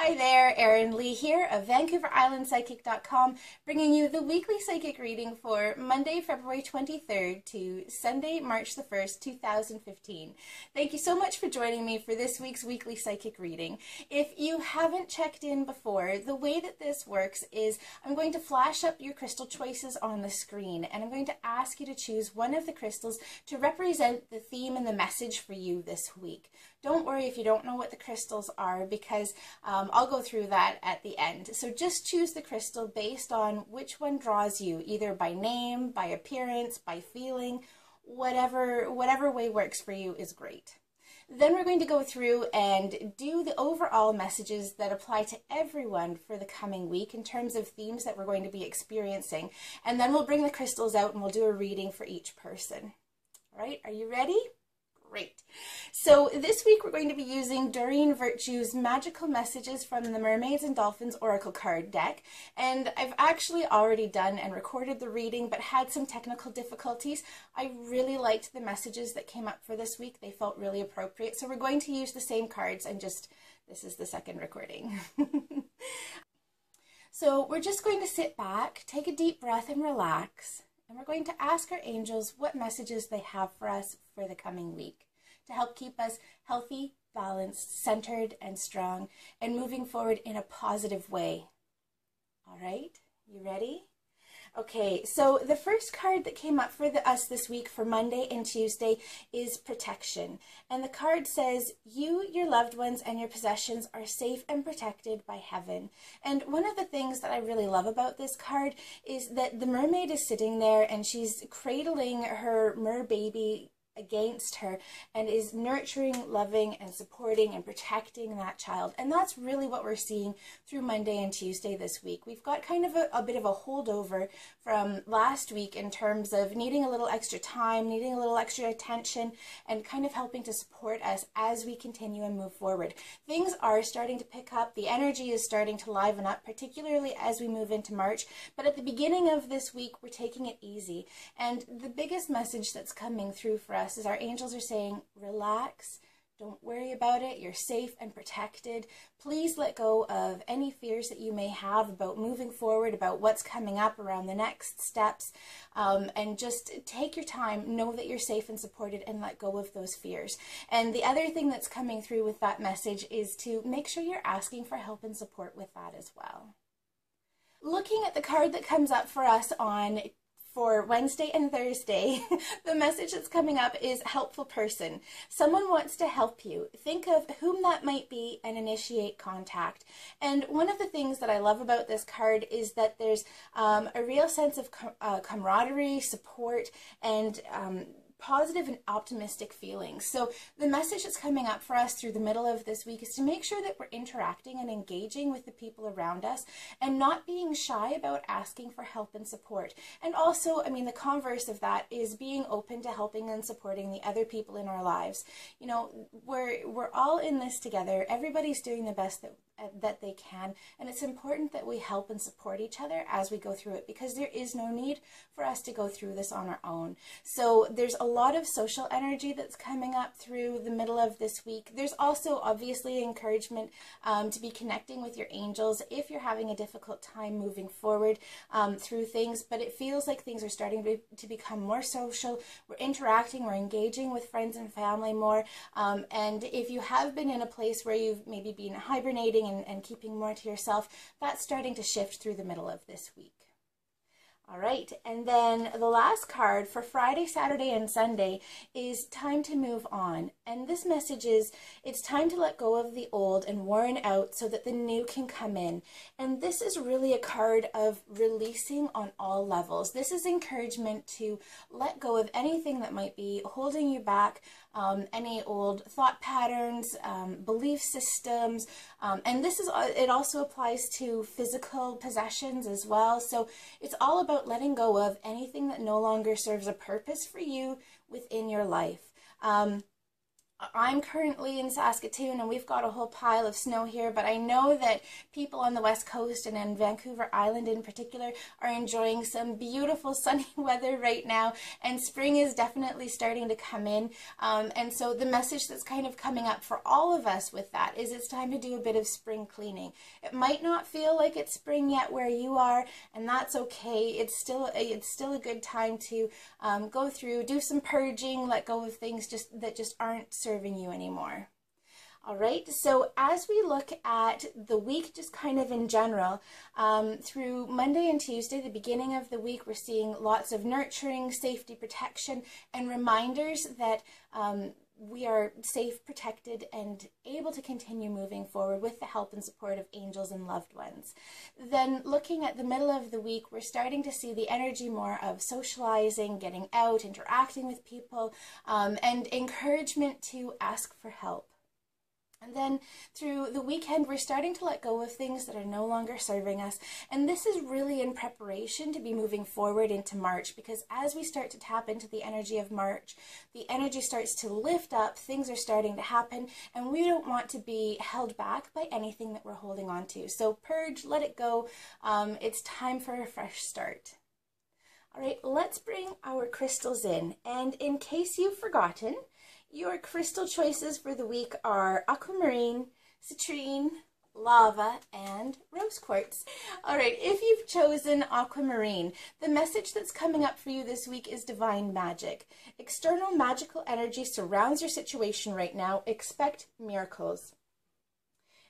Hi there, Erin Lee here of VancouverIslandPsychic.com, bringing you the weekly psychic reading for Monday, February 23rd to Sunday, March the 1st, 2015. Thank you so much for joining me for this week's weekly psychic reading. If you haven't checked in before, the way that this works is I'm going to flash up your crystal choices on the screen, and I'm going to ask you to choose one of the crystals to represent the theme and the message for you this week. Don't worry if you don't know what the crystals are, because I'll go through that at the end. So just choose the crystal based on which one draws you, either by name, by appearance, by feeling, whatever way works for you is great. Then we're going to go through and do the overall messages that apply to everyone for the coming week in terms of themes that we're going to be experiencing. And then we'll bring the crystals out and we'll do a reading for each person. All right, are you ready? Great. So this week we're going to be using Doreen Virtue's Magical Messages from the Mermaids and Dolphins Oracle card deck. And I've actually already done and recorded the reading, but had some technical difficulties. I really liked the messages that came up for this week. They felt really appropriate. So we're going to use the same cards, and this is the second recording. So we're just going to sit back, take a deep breath and relax. And we're going to ask our angels what messages they have for us for the coming week to help keep us healthy, balanced, centered, and strong, and moving forward in a positive way. All right, you ready? Okay, so the first card that came up for us this week for Monday and Tuesday is protection. And the card says, you, your loved ones, and your possessions are safe and protected by heaven. And one of the things that I really love about this card is that the mermaid is sitting there and she's cradling her mer baby against her and is nurturing, loving, and supporting and protecting that child. And that's really what we're seeing through Monday and Tuesday this week. We've got kind of a bit of a holdover from last week in terms of needing a little extra time, needing a little extra attention, and kind of helping to support us as we continue and move forward. Things are starting to pick up. The energy is starting to liven up, particularly as we move into March. But at the beginning of this week, we're taking it easy. And the biggest message that's coming through for us is our angels are saying, relax, don't worry about it, you're safe and protected. Please let go of any fears that you may have about moving forward, about what's coming up around the next steps, and just take your time, know that you're safe and supported, and let go of those fears. And the other thing that's coming through with that message is to make sure you're asking for help and support with that as well. Looking at the card that comes up for us for Wednesday and Thursday, the message that's coming up is helpful person. Someone wants to help you. Think of whom that might be and initiate contact. And one of the things that I love about this card is that there's a real sense of camaraderie, support, and positive and optimistic feelings. So the message that's coming up for us through the middle of this week is to make sure that we're interacting and engaging with the people around us and not being shy about asking for help and support. And also, I mean, the converse of that is being open to helping and supporting the other people in our lives. You know, we're all in this together. Everybody's doing the best that they can, and it's important that we help and support each other as we go through it, because there is no need for us to go through this on our own. So there's a lot of social energy that's coming up through the middle of this week. There's also obviously encouragement to be connecting with your angels if you're having a difficult time moving forward through things, but it feels like things are starting to become more social. We're interacting, we're engaging with friends and family more, and if you have been in a place where you've maybe been hibernating and keeping more to yourself, that's starting to shift through the middle of this week. All right, and then the last card for Friday, Saturday, and Sunday is time to move on. And this message is, it's time to let go of the old and worn out so that the new can come in. And this is really a card of releasing on all levels. This is encouragement to let go of anything that might be holding you back, any old thought patterns, belief systems, and it also applies to physical possessions as well. So it's all about letting go of anything that no longer serves a purpose for you within your life. I'm currently in Saskatoon and we've got a whole pile of snow here, but I know that people on the West Coast and in Vancouver Island in particular are enjoying some beautiful sunny weather right now, and spring is definitely starting to come in. And so the message that's kind of coming up for all of us with that is it's time to do a bit of spring cleaning. It might not feel like it's spring yet where you are, and that's okay. It's still a good time to go through, do some purging, let go of things that just aren't serving you anymore. All right, so as we look at the week just kind of in general, through Monday and Tuesday, the beginning of the week, we're seeing lots of nurturing, safety, protection, and reminders that we are safe, protected, and able to continue moving forward with the help and support of angels and loved ones. Then looking at the middle of the week, we're starting to see the energy more of socializing, getting out, interacting with people, and encouragement to ask for help. And then through the weekend, we're starting to let go of things that are no longer serving us. And this is really in preparation to be moving forward into March, because as we start to tap into the energy of March, the energy starts to lift up, things are starting to happen, and we don't want to be held back by anything that we're holding on to. So purge, let it go. It's time for a fresh start. All right, let's bring our crystals in. And in case you've forgotten, your crystal choices for the week are aquamarine, citrine, lava, and rose quartz. All right, if you've chosen aquamarine, the message that's coming up for you this week is divine magic. External magical energy surrounds your situation right now. Expect miracles.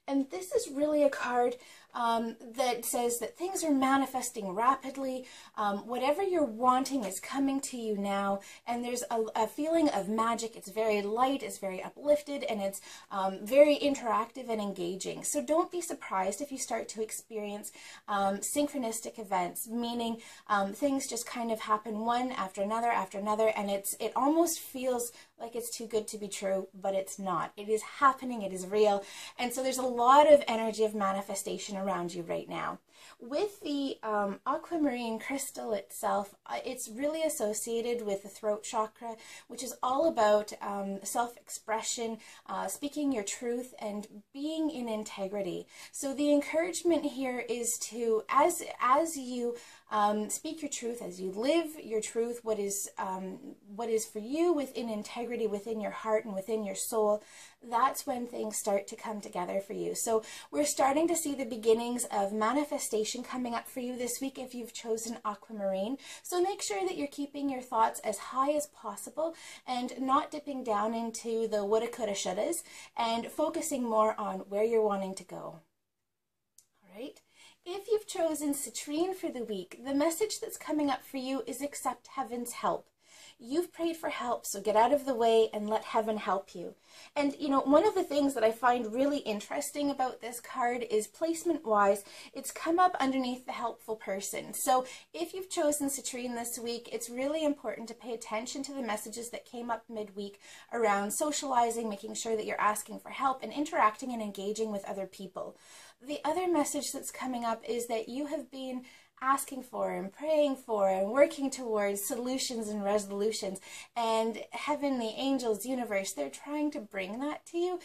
And this is really a card that says that things are manifesting rapidly. Whatever you're wanting is coming to you now, and there's a feeling of magic. It's very light, it's very uplifted, and it's very interactive and engaging. So don't be surprised if you start to experience synchronistic events, meaning things just kind of happen one after another, and it almost feels like it's too good to be true, but it's not. It is happening, it is real, and so there's a lot of energy of manifestation around you right now. With the aquamarine crystal itself, it's really associated with the throat chakra, which is all about self-expression, speaking your truth, and being in integrity. So the encouragement here is to, as you speak your truth, as you live your truth, what is for you within integrity, within your heart and within your soul, that's when things start to come together for you. So we're starting to see the beginnings of manifestation coming up for you this week if you've chosen aquamarine. So make sure that you're keeping your thoughts as high as possible and not dipping down into the woulda, coulda, shouldas, and focusing more on where you're wanting to go. All right. If you've chosen citrine for the week, the message that's coming up for you is accept heaven's help. You've prayed for help, so get out of the way and let heaven help you. And, you know, one of the things that I find really interesting about this card is placement-wise, it's come up underneath the helpful person. So if you've chosen citrine this week, it's really important to pay attention to the messages that came up midweek around socializing, making sure that you're asking for help, and interacting and engaging with other people. The other message that's coming up is that you have been asking for and praying for and working towards solutions and resolutions, and heaven, the angels, universe, they're trying to bring that to you,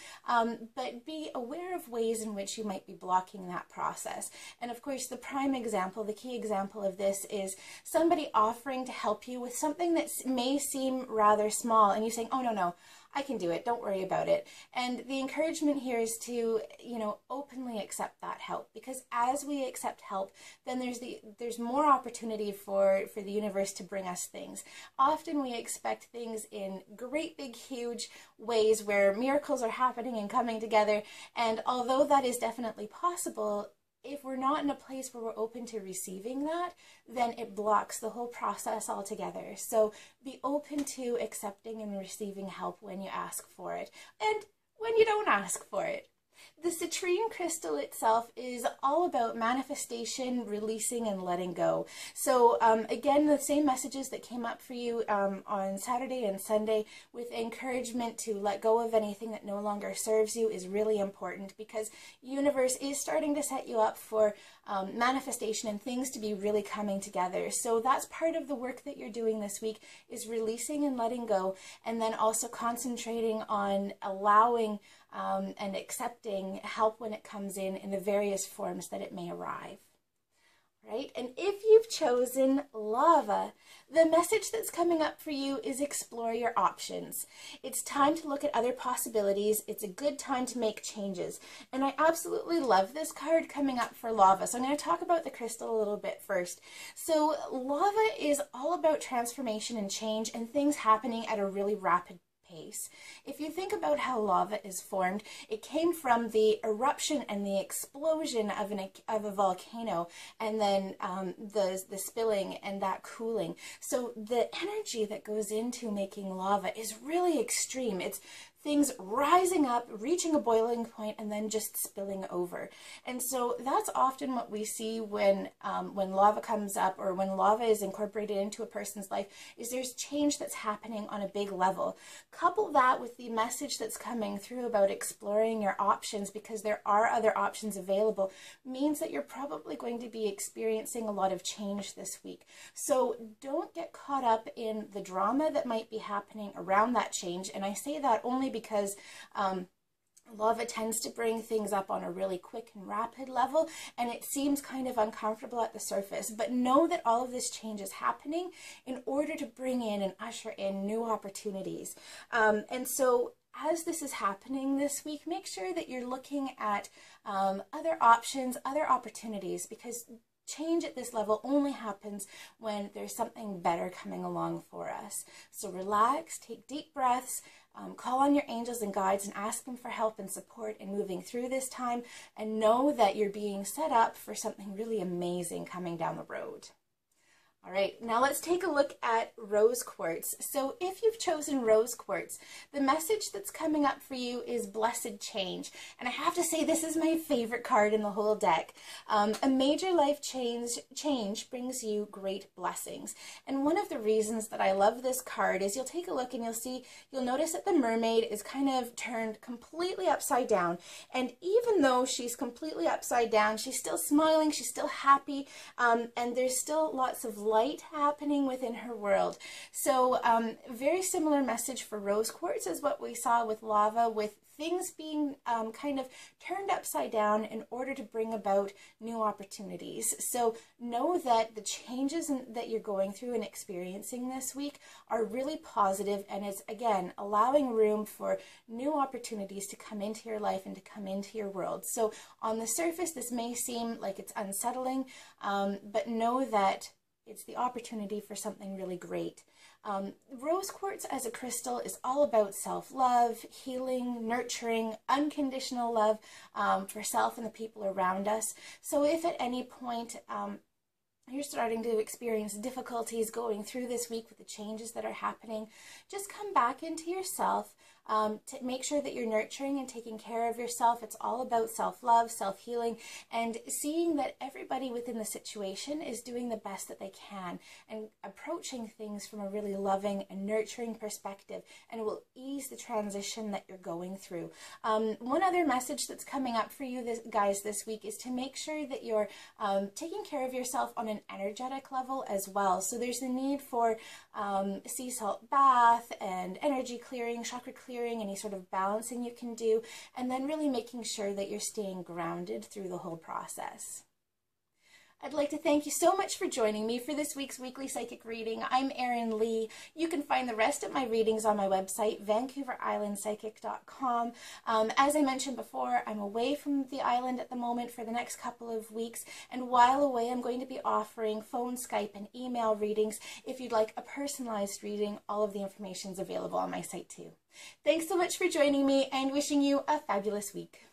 but be aware of ways in which you might be blocking that process. And of course, the prime example, the key example of this is somebody offering to help you with something that may seem rather small, and you saying, oh no, I can do it, don't worry about it. And the encouragement here is to, you know, openly accept that help, because as we accept help, then there's more opportunity for the universe to bring us things. Often we expect things in great big huge ways where miracles are happening and coming together, and although that is definitely possible, if we're not in a place where we're open to receiving that, then it blocks the whole process altogether. So be open to accepting and receiving help when you ask for it, and when you don't ask for it. The citrine crystal itself is all about manifestation, releasing, and letting go. So again, the same messages that came up for you on Saturday and Sunday with encouragement to let go of anything that no longer serves you is really important, because universe is starting to set you up for manifestation and things to be really coming together. So that's part of the work that you're doing this week, is releasing and letting go, and then also concentrating on allowing and accepting help when it comes in the various forms that it may arrive. Right? And if you've chosen lava, the message that's coming up for you is explore your options. It's time to look at other possibilities. It's a good time to make changes. And I absolutely love this card coming up for lava. So I'm going to talk about the crystal a little bit first. So lava is all about transformation and change and things happening at a really rapid pace. If you think about how lava is formed, it came from the eruption and the explosion of a volcano, and then the spilling and that cooling. So the energy that goes into making lava is really extreme. It's things rising up, reaching a boiling point, and then just spilling over. And so that's often what we see when lava comes up, or when lava is incorporated into a person's life, is there's change that's happening on a big level. Couple that with the message that's coming through about exploring your options, because there are other options available, means that you're probably going to be experiencing a lot of change this week. So don't get caught up in the drama that might be happening around that change. And I say that only because lava tends to bring things up on a really quick and rapid level, and it seems kind of uncomfortable at the surface. But know that all of this change is happening in order to bring in and usher in new opportunities. And so as this is happening this week, make sure that you're looking at other options, other opportunities, because change at this level only happens when there's something better coming along for us. So relax, take deep breaths, call on your angels and guides and ask them for help and support in moving through this time, and know that you're being set up for something really amazing coming down the road. All right, now let's take a look at rose quartz. So if you've chosen rose quartz, the message that's coming up for you is blessed change. And I have to say, this is my favorite card in the whole deck. A major life change brings you great blessings. And one of the reasons that I love this card is you'll take a look and you'll notice that the mermaid is kind of turned completely upside down. And even though she's completely upside down, she's still smiling, she's still happy, and there's still lots of light happening within her world. So very similar message for rose quartz as what we saw with lava, with things being kind of turned upside down in order to bring about new opportunities. So know that the changes that you're going through and experiencing this week are really positive, and it's, again, allowing room for new opportunities to come into your life and to come into your world. So on the surface, this may seem like it's unsettling, but know that it's the opportunity for something really great. Rose quartz as a crystal is all about self-love, healing, nurturing, unconditional love for self and the people around us. So if at any point you're starting to experience difficulties going through this week with the changes that are happening, just come back into yourself. To make sure that you're nurturing and taking care of yourself. It's all about self-love, self-healing, and seeing that everybody within the situation is doing the best that they can and approaching things from a really loving and nurturing perspective, and it will ease the transition that you're going through. One other message that's coming up for you guys this week is to make sure that you're taking care of yourself on an energetic level as well. So there's the need for sea salt bath and energy clearing, chakra clearing, any sort of balancing you can do, and then really making sure that you're staying grounded through the whole process. I'd like to thank you so much for joining me for this week's weekly psychic reading. I'm Erin Lee. You can find the rest of my readings on my website, VancouverIslandPsychic.com. As I mentioned before, I'm away from the island at the moment for the next couple of weeks, and while away, I'm going to be offering phone, Skype, and email readings. If you'd like a personalized reading, all of the information is available on my site too. Thanks so much for joining me, and wishing you a fabulous week.